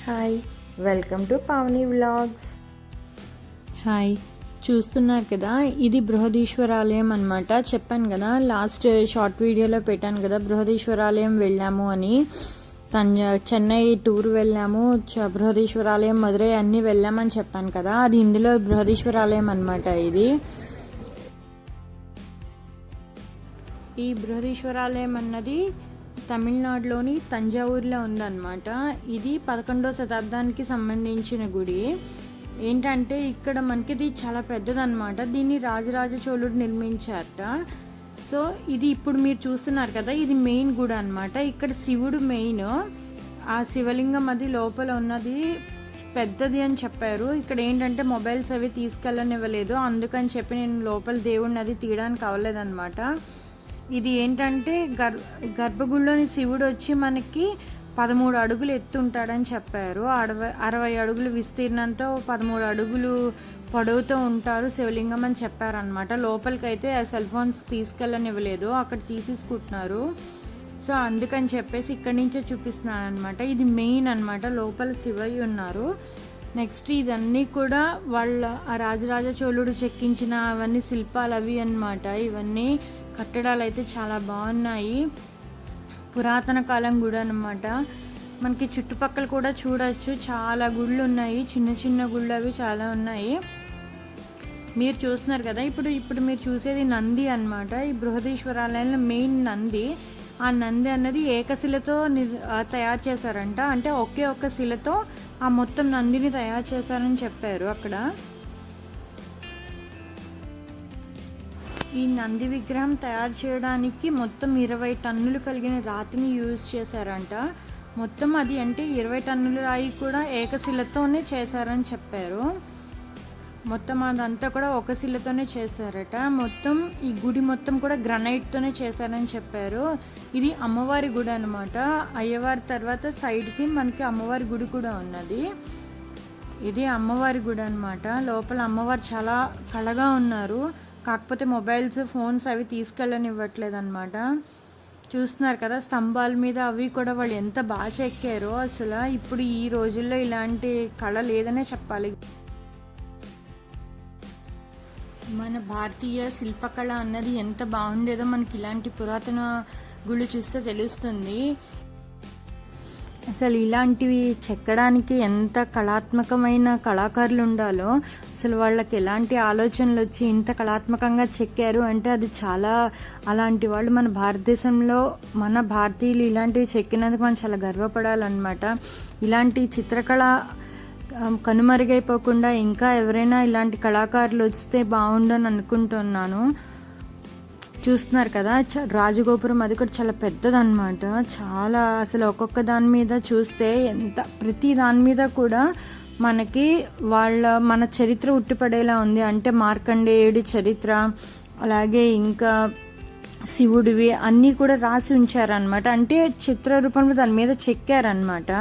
Hi, welcome to Pavani vlogs. Hi, చూస్తున్నారు కదా, ఇది బృహదీశ్వరాలయం అనమాట. చెప్పాను కదా, లాస్ట్ షార్ట్ వీడియోలో పెట్టాను కదా, బృహదీశ్వరాలయం వెళ్ళాము అని. చెన్నై టూర్ వెళ్ళాము, బృహదీశ్వరాలయం, మదురై అన్నీ వెళ్ళామని చెప్పాను కదా, అది ఇందులో బృహదీశ్వరాలయం అనమాట. ఈ బృహదీశ్వరాలయం అన్నది తమిళనాడులోని తంజావూరులో ఉందన్నమాట. ఇది 11వ శతాబ్దానికి సంబంధించిన గుడి. ఏంటంటే ఇక్కడ మనకి ఇది చాలా పెద్దదన్నమాట. దీన్ని రాజరాజ చోళుడు నిర్మించారట. సో ఇది ఇప్పుడు మీరు చూస్తున్నారు కదా, ఇది మెయిన్ గుడి అనమాట. ఇక్కడ శివుడు మెయిన్, ఆ శివలింగం అది లోపల ఉన్నది పెద్దది అని చెప్పారు. ఇక్కడ ఏంటంటే మొబైల్స్ అవి తీసుకెళ్ళనివ్వలేదు, అందుకని చెప్పి నేను లోపల దేవుడిని అది తీయడానికి అవ్వలేదన్నమాట. ఇది ఏంటంటే గర్భగుడిలోని శివుడు వచ్చి మనకి 13 అడుగులు ఎత్తుంటాడని చెప్పారు. 60 అడుగులు విస్తీర్ణంతో 13 అడుగులు పొడవుతో ఉంటారు శివలింగం అని చెప్పారనమాట. లోపలికైతే సెల్ ఫోన్స్ తీసుకెళ్ళనివ్వలేదు, అక్కడ తీసేసుకుంటున్నారు. సో అందుకని చెప్పేసి ఇక్కడి నుంచే చూపిస్తున్నాను అనమాట. ఇది మెయిన్ అనమాట, లోపల శివయ్య ఉన్నారు. నెక్స్ట్ ఇదన్నీ కూడా వాళ్ళ ఆ రాజరాజ చోళుడు చెక్కించిన అవన్నీ శిల్పాలు అవి అనమాట. ఇవన్నీ కట్టడాలు అయితే చాలా బాగున్నాయి, పురాతన కాలం గుడి అనమాట. మనకి చుట్టుపక్కల కూడా చూడొచ్చు, చాలా గుళ్ళు ఉన్నాయి, చిన్న చిన్న గుళ్ళు అవి చాలా ఉన్నాయి. మీరు చూస్తున్నారు కదా, ఇప్పుడు మీరు చూసేది నంది అనమాట. ఈ బృహదీశ్వరాలయంలో మెయిన్ నంది. ఆ నంది అన్నది ఏకశిలతో తయారు చేశారంట. అంటే ఒకే ఒక్క శిలతో ఆ మొత్తం నందిని తయారు చేశారని చెప్పారు అక్కడ. ఈ నంది విగ్రహం తయారు చేయడానికి మొత్తం 20 టన్నులు కలిగిన రాతిని యూజ్ చేశారంట. మొత్తం అది అంటే 20 టన్నుల రాయి కూడా ఏకశిలతోనే చేశారని చెప్పారు. మొత్తం అదంతా కూడా ఒక శిలతోనే చేశారట. మొత్తం ఈ గుడి మొత్తం కూడా గ్రనైట్తోనే చేశారని చెప్పారు. ఇది అమ్మవారి గుడి అనమాట. అయ్యవారి తర్వాత సైడ్కి మనకి అమ్మవారి గుడి కూడా ఉన్నది. ఇది అమ్మవారి గుడి అనమాట. లోపల అమ్మవారు చాలా కళగా ఉన్నారు, కాకపోతే మొబైల్స్ ఫోన్స్ అవి తీసుకెళ్ళనివ్వట్లేదు అనమాట. చూస్తున్నారు కదా, స్తంభాల మీద అవి కూడా వాళ్ళు ఎంత బాగా చెక్కారో అసలు. ఇప్పుడు ఈ రోజుల్లో ఇలాంటి కళ లేదనే చెప్పాలి. మన భారతీయ శిల్పకళ అన్నది ఎంత బాగుండేదో మనకి ఇలాంటి పురాతన గుళ్ళు చూస్తే తెలుస్తుంది. అసలు ఇలాంటివి చెక్కడానికి ఎంత కళాత్మకమైన కళాకారులు ఉండాలో, అసలు వాళ్ళకి ఎలాంటి ఆలోచనలు వచ్చి ఇంత కళాత్మకంగా చెక్కారు అంటే అది చాలా, అలాంటి వాళ్ళు మన భారతదేశంలో మన భారతీయులు ఇలాంటివి చెక్కినందుకు మనం చాలా గర్వపడాలన్నమాట. ఇలాంటి చిత్రకళ కనుమరుగైపోకుండా ఇంకా ఎవరైనా ఇలాంటి కళాకారులు వస్తే బాగుండని అనుకుంటున్నాను. చూస్తున్నారు కదా, రాజగోపురం అది కూడా చాలా పెద్దదన్నమాట. చాలా అసలు ఒక్కొక్క దాని మీద చూస్తే ప్రతి దాని మీద కూడా మనకి మన చరిత్ర ఉట్టిపడేలా ఉంది. అంటే మార్కండేయుడి చరిత్ర, అలాగే ఇంకా శివుడివి అన్నీ కూడా రాసి ఉంచారనమాట. అంటే చిత్ర రూపంలో దాని మీద చెక్కారనమాట.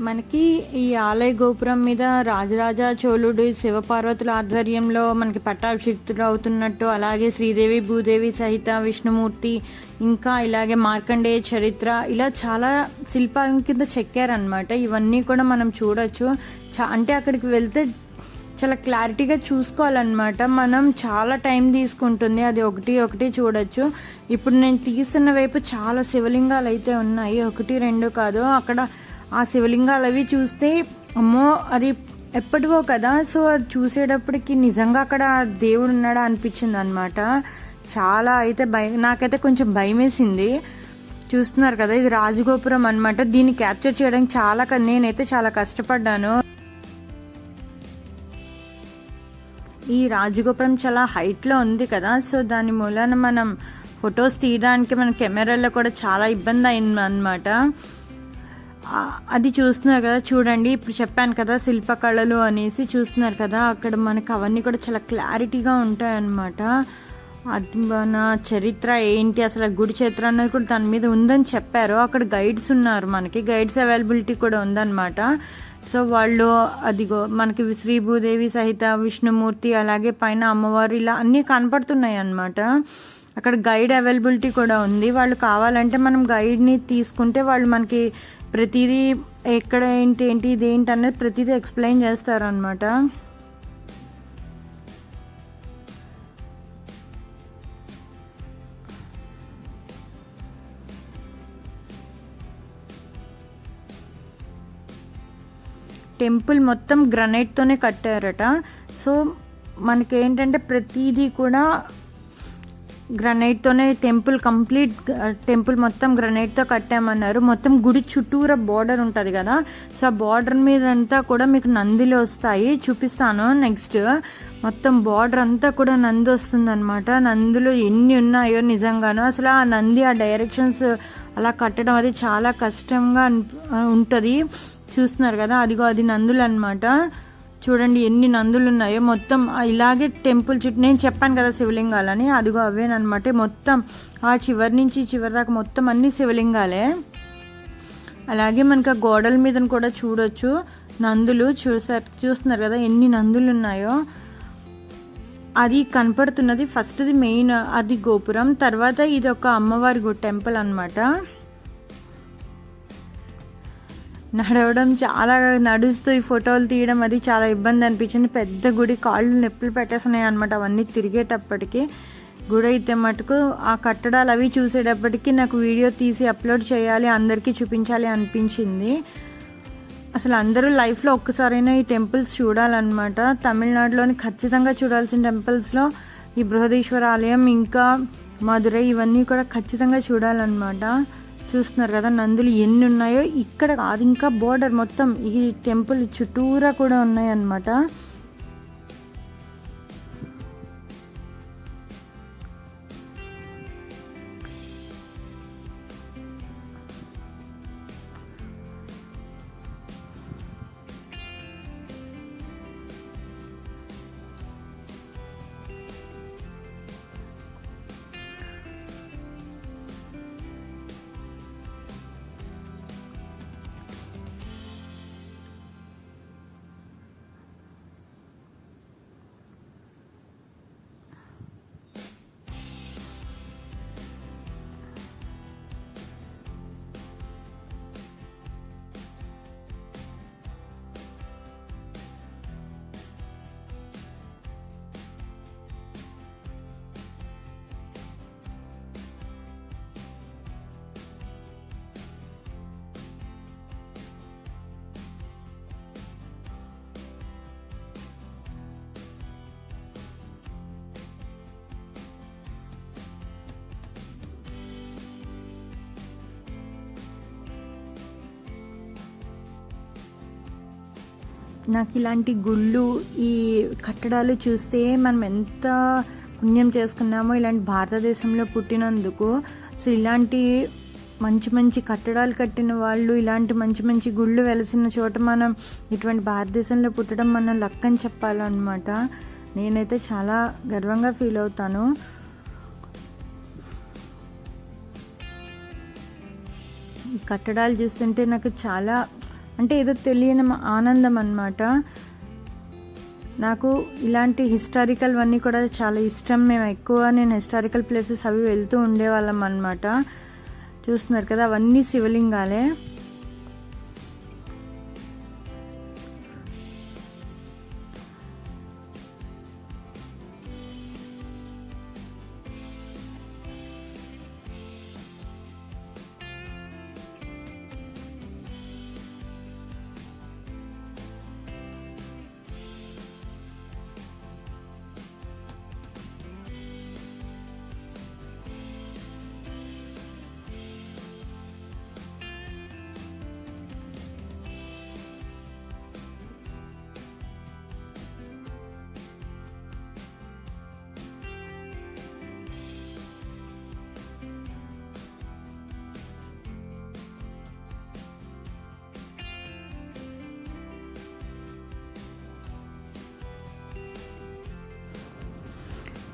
మనకి ఈ ఆలయ గోపురం మీద రాజరాజ చోళుడు శివపార్వతుల ఆధ్వర్యంలో మనకి పట్టాభిషిక్తులు అవుతున్నట్టు, అలాగే శ్రీదేవి భూదేవి సహిత విష్ణుమూర్తి, ఇంకా ఇలాగే మార్కండేయ చరిత్ర, ఇలా చాలా శిల్పాల కింద చెక్కారనమాట. ఇవన్నీ కూడా మనం చూడొచ్చు. అంటే అక్కడికి వెళ్తే చాలా క్లారిటీగా చూసుకోవాలన్నమాట. మనం చాలా టైం తీసుకుంటుంది, అది ఒకటి చూడొచ్చు. ఇప్పుడు నేను తీస్తున్న వైపు చాలా శివలింగాలు అయితే ఉన్నాయి, 1, 2 కాదు. అక్కడ ఆ శివలింగాలు అవి చూస్తే అమ్మో అది ఎప్పటివో కదా, సో అది చూసేటప్పటికి నిజంగా అక్కడ దేవుడు ఉన్నాడా అనిపించింది అనమాట. చాలా అయితే నాకైతే కొంచెం భయం వేసింది. చూస్తున్నారు కదా, ఇది రాజగోపురం అనమాట. దీన్ని క్యాప్చర్ చేయడానికి నేనైతే చాలా కష్టపడ్డాను. ఈ రాజగోపురం చాలా హైట్లో ఉంది కదా, సో దాని మూలాన మనం ఫొటోస్ తీయడానికి మన కెమెరాలో కూడా చాలా ఇబ్బంది అయింది అనమాట. అది చూస్తున్నారు కదా, చూడండి, ఇప్పుడు చెప్పాను కదా శిల్పకళలు అనేసి. చూస్తున్నారు కదా, అక్కడ మనకు అవన్నీ కూడా చాలా క్లారిటీగా ఉంటాయన్నమాట. అది మన చరిత్ర ఏంటి, అసలు గుడి చరిత్ర అన్నది కూడా దాని మీద ఉందని చెప్పారు. అక్కడ గైడ్స్ ఉన్నారు, మనకి గైడ్స్ అవైలబిలిటీ కూడా ఉందన్నమాట. సో వాళ్ళు అదిగో మనకి శ్రీ భూదేవి సహిత విష్ణుమూర్తి, అలాగే పైన అమ్మవారు, ఇలా అన్నీ కనపడుతున్నాయి అన్నమాట. అక్కడ గైడ్ అవైలబిలిటీ కూడా ఉంది. వాళ్ళు కావాలంటే మనం గైడ్ని తీసుకుంటే వాళ్ళు మనకి ప్రతిదీ ఎక్కడ ఏంటి ఇదేంటి అనేది ప్రతిదీ ఎక్స్ప్లెయిన్ చేస్తారనమాట. టెంపుల్ మొత్తం గ్రనైట్తోనే కట్టారట. సో మనకేంటంటే ప్రతిదీ కూడా గ్రనైట్తోనే టెంపుల్ మొత్తం గ్రనైట్తో కట్టామన్నారు. మొత్తం గుడి చుట్టూరా బార్డర్ ఉంటుంది కదా, సో ఆ బార్డర్ మీద అంతా కూడా మీకు నందులు వస్తాయి, చూపిస్తాను నెక్స్ట్. మొత్తం బార్డర్ అంతా కూడా నంది వస్తుంది అనమాట. నందులు ఎన్ని ఉన్నాయో నిజంగాను. అసలు ఆ నంది ఆ డైరెక్షన్స్ అలా కట్టడం అది చాలా కష్టంగా ఉంటుంది. చూస్తున్నారు కదా, అదిగో అది నందులు అనమాట. చూడండి ఎన్ని నందులు ఉన్నాయో. మొత్తం ఇలాగే టెంపుల్ చుట్టూ నేను చెప్పాను కదా శివలింగాలని, అదిగో అవేనమాట. మొత్తం ఆ చివరి నుంచి చివరి దాకా మొత్తం అన్ని శివలింగాలే. అలాగే మనకి ఆ గోడల మీద కూడా చూడొచ్చు నందులు. చూస్తున్నారు కదా ఎన్ని నందులు ఉన్నాయో. అది కనపడుతున్నది ఫస్ట్ది మెయిన్ అది గోపురం. తర్వాత ఇది ఒక అమ్మవారి టెంపుల్ అనమాట. నడవడం చాలా నడుస్తూ ఈ ఫోటోలు తీయడం అది చాలా ఇబ్బంది అనిపించింది. పెద్ద గుడి, కాళ్ళు నొప్పులు పెట్టేస్తున్నాయి అనమాట అవన్నీ తిరిగేటప్పటికి. గుడి అయితే మటుకు ఆ కట్టడాలు అవి చూసేటప్పటికి నాకు వీడియో తీసి అప్లోడ్ చేయాలి, అందరికీ చూపించాలి అనిపించింది. అసలు అందరూ లైఫ్లో ఒక్కసారైనా ఈ టెంపుల్స్ చూడాలన్నమాట. తమిళనాడులోని ఖచ్చితంగా చూడాల్సిన టెంపుల్స్లో ఈ బృహదీశ్వర ఆలయం, ఇంకా మధురై, ఇవన్నీ కూడా ఖచ్చితంగా చూడాలన్నమాట. చూస్తున్నారు కదా నందులు ఎన్ని ఉన్నాయో. ఇక్కడ అది ఇంకా బోర్డర్ మొత్తం ఈ టెంపుల్ చుట్టూరా కూడా ఉన్నాయన్నమాట. నాకు ఇలాంటి గుళ్ళు, ఈ కట్టడాలు చూస్తే మనం ఎంత పుణ్యం చేసుకున్నామో ఇలాంటి భారతదేశంలో పుట్టినందుకు. సో ఇలాంటి మంచి మంచి కట్టడాలు కట్టిన వాళ్ళు, ఇలాంటి మంచి మంచి గుళ్ళు వెలిసిన చోట మనం ఇటువంటి భారతదేశంలో పుట్టడం మనం లక్ అని చెప్పాలన్నమాట. నేనైతే చాలా గర్వంగా ఫీల్ అవుతాను. ఈ కట్టడాలు చూస్తుంటే నాకు చాలా అంటే ఏదో తెలియని ఆనందం అన్నమాట. నాకు ఇలాంటి హిస్టారికల్ అన్నీ కూడా చాలా ఇష్టం. నేను హిస్టారికల్ ప్లేసెస్ అవి వెళ్తూ ఉండేవాళ్ళం అన్నమాట. చూస్తున్నారు కదా అవన్నీ శివలింగాలే.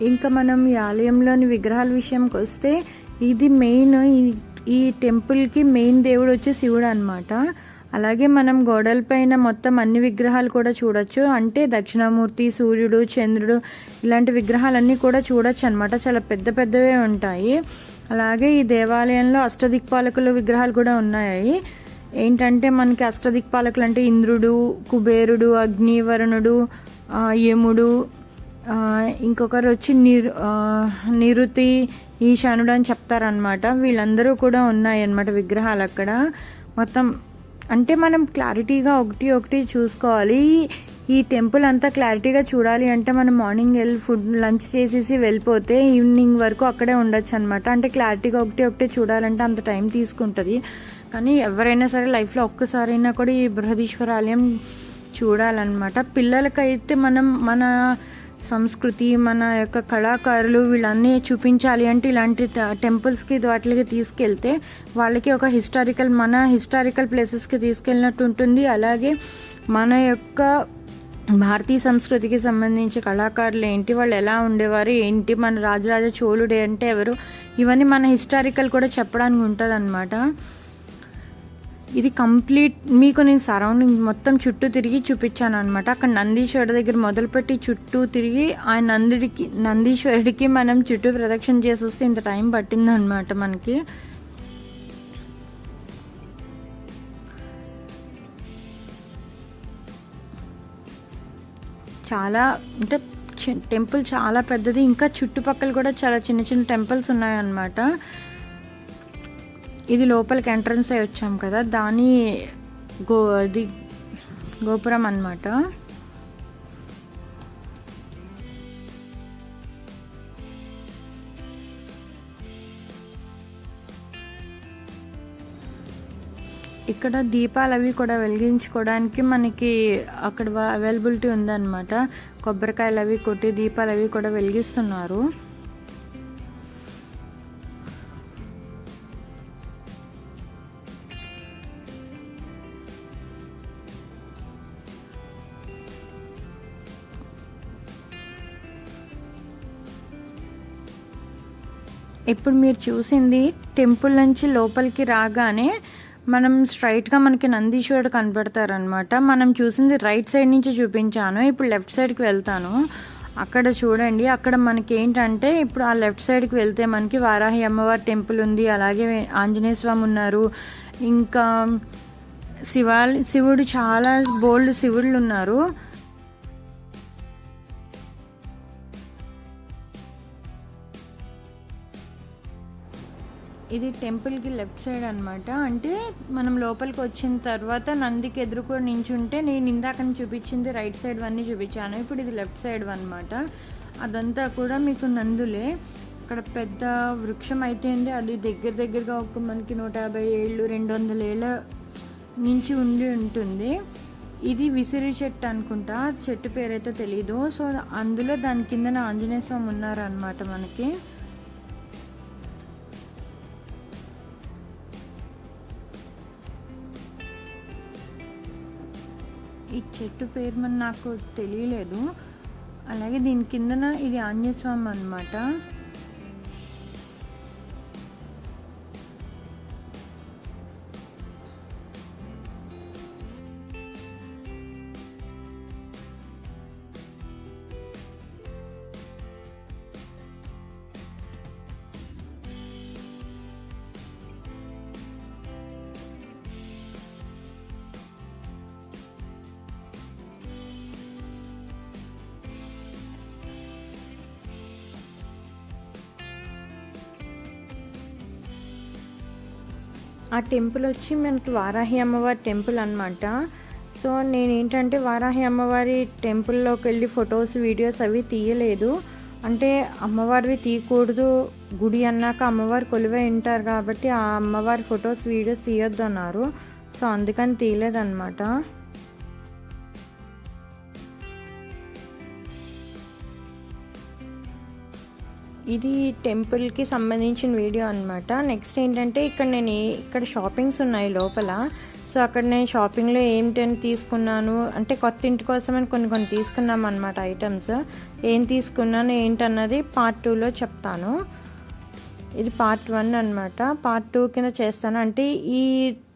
ఇంకా మనం ఈ ఆలయంలోని విగ్రహాల విషయంకి వస్తే, ఇది మెయిన్ ఈ టెంపుల్కి మెయిన్ దేవుడు వచ్చి శివుడు అనమాట. అలాగే మనం గోడలపైన మొత్తం అన్ని విగ్రహాలు కూడా చూడొచ్చు. అంటే దక్షిణామూర్తి, సూర్యుడు, చంద్రుడు ఇలాంటి విగ్రహాలన్నీ కూడా చూడొచ్చు అనమాట. చాలా పెద్ద పెద్దవే ఉంటాయి. అలాగే ఈ దేవాలయంలో అష్టదిక్పాలకుల విగ్రహాలు కూడా ఉన్నాయి. ఏంటంటే మనకి అష్టదిక్పాలకులు అంటే ఇంద్రుడు, కుబేరుడు, అగ్ని, వరుణుడు, యముడు, ఇంకొకరు వచ్చి నిరుతి, ఈశానుడు అని చెప్తారనమాట. వీళ్ళందరూ కూడా ఉన్నాయన్నమాట విగ్రహాలు అక్కడ. మొత్తం అంటే మనం క్లారిటీగా ఒకటి చూసుకోవాలి. ఈ టెంపుల్ అంతా క్లారిటీగా చూడాలి అంటే మనం మార్నింగ్ వెళ్ళి లంచ్ చేసేసి వెళ్ళిపోతే ఈవినింగ్ వరకు అక్కడే ఉండొచ్చు అనమాట. అంటే క్లారిటీగా ఒకటి చూడాలంటే అంత టైం తీసుకుంటుంది. కానీ ఎవరైనా సరే లైఫ్లో ఒక్కసారైనా కూడా ఈ బృహదీశ్వర ఆలయం చూడాలన్నమాట. పిల్లలకైతే మనం మన సంస్కృతి, మన యొక్క కళాకారులు వీళ్ళన్నీ చూపించాలి అంటే ఇలాంటి టెంపుల్స్కి వాటికి తీసుకెళ్తే వాళ్ళకి ఒక మన హిస్టారికల్ ప్లేసెస్కి తీసుకెళ్ళినట్టు ఉంటుంది. అలాగే మన యొక్క భారతీయ సంస్కృతికి సంబంధించి కళాకారులు ఏంటి, వాళ్ళు ఎలా ఉండేవారు ఏంటి, మన రాజరాజ చోళుడు అంటే ఎవరు, ఇవన్నీ మన హిస్టారికల్ కూడా చెప్పడానికి ఉంటుంది అన్నమాట. ఇది కంప్లీట్ మీకు నేను సరౌండింగ్ మొత్తం చుట్టూ తిరిగి చూపించాను అనమాట. అక్కడ నందీశ్వరుడి దగ్గర మొదలుపెట్టి చుట్టూ తిరిగి ఆ నందీశ్వరుడికి మనం చుట్టూ ప్రదక్షిణ చేసి వస్తే ఇంత టైం పట్టింది అనమాట మనకి. చాలా అంటే టెంపుల్ చాలా పెద్దది. ఇంకా చుట్టుపక్కల కూడా చాలా చిన్న టెంపుల్స్ ఉన్నాయన్నమాట. ఇది లోపలికి ఎంట్రన్స్ అయి వచ్చాం కదా, దాని అది గోపురం అన్నమాట. ఇక్కడ దీపాలు అవి కూడా వెలిగించుకోవడానికి మనకి అక్కడ అవైలబిలిటీ ఉందన్నమాట. కొబ్బరికాయలు అవి కొట్టి దీపాలు అవి కూడా వెలిగిస్తున్నారు. ఇప్పుడు మీరు చూసింది టెంపుల్ నుంచి లోపలికి రాగానే మనం స్ట్రైట్గా మనకి నందీశ్వరుడు కనపడతారనమాట. మనం చూసింది రైట్ సైడ్ నుంచి చూపించాను. ఇప్పుడు లెఫ్ట్ సైడ్కి వెళ్తాను. అక్కడ చూడండి, అక్కడ మనకి ఏంటంటే ఇప్పుడు ఆ లెఫ్ట్ సైడ్కి వెళ్తే మనకి వారాహి అమ్మవారి టెంపుల్ ఉంది. అలాగే ఆంజనేయ స్వామి ఉన్నారు. ఇంకా శివుడు చాలా బోల్డ్ శివుళ్ళు ఉన్నారు. ఇది టెంపుల్కి లెఫ్ట్ సైడ్ అనమాట. అంటే మనం లోపలికి వచ్చిన తర్వాత నందికి ఎదురుకొని నించుంటే నేను ఇందాక చూపించింది రైట్ సైడ్ అన్నీ చూపించాను. ఇప్పుడు ఇది లెఫ్ట్ సైడ్ అనమాట. అదంతా కూడా మీకు నందులే. అక్కడ పెద్ద వృక్షం అయితే ఉంది. అది దగ్గరగా ఒక మనకి 150 ఏళ్ళు 200 ఏళ్ళ నుంచి ఉంటుంది. ఇది విసిరి చెట్టు అనుకుంటా, చెట్టు పేరైతే తెలీదు. సో అందులో దాని కిందన ఆంజనేయ స్వామి ఉన్నారనమాట మనకి. ఈ చెట్టు పేరు మన నాకు తెలియలేదు. అలాగే దీని కిందన ఇది ఆంజనేయ స్వామి అన్నమాట. ఆ టెంపుల్ వచ్చి మనకి వారాహి అమ్మవారి టెంపుల్ అనమాట. సో నేనేంటంటే వారాహి అమ్మవారి టెంపుల్లోకి వెళ్ళి ఫొటోస్ వీడియోస్ అవి తీయలేదు. అంటే అమ్మవారివి తీయకూడదు, గుడి అన్నాక అమ్మవారు కొలువై ఉంటారు కాబట్టి ఆ అమ్మవారి ఫొటోస్ వీడియోస్ తీయొద్దు అన్నారు. సో అందుకని తీయలేదన్నమాట. ఇది టెంపుల్కి సంబంధించిన వీడియో అనమాట. నెక్స్ట్ ఏంటంటే ఇక్కడ షాపింగ్స్ ఉన్నాయి లోపల. సో అక్కడ నేను షాపింగ్లో ఏమిటని తీసుకున్నాను అంటే కొత్త ఇంటి కోసం అని కొన్ని తీసుకున్నాం అనమాట ఐటమ్స్. ఏం తీసుకున్నాను ఏంటన్నది పార్ట్ 2లో చెప్తాను. ఇది పార్ట్ 1 అనమాట. పార్ట్ 2 కింద చేస్తాను. అంటే ఈ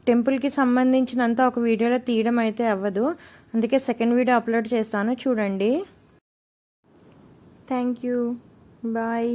టెంపుల్కి సంబంధించినంత ఒక వీడియోలో తీయడం అయితే అవ్వదు. అందుకే సెకండ్ వీడియో అప్లోడ్ చేస్తాను, చూడండి. Thank you. Bye.